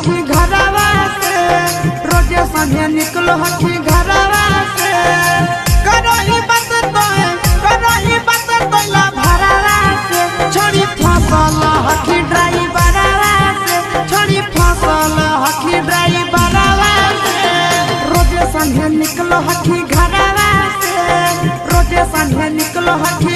हठी घरवा से रोजे संगे निकलो हठी घरवा से करही बात तोला भरवा से छोड़ी फसल हठी ड्राइवरवा से छोड़ी फसल हठी ड्राइवरवा से रोजे संगे निकलो हठी घरवा से रोजे संगे निकलो हठी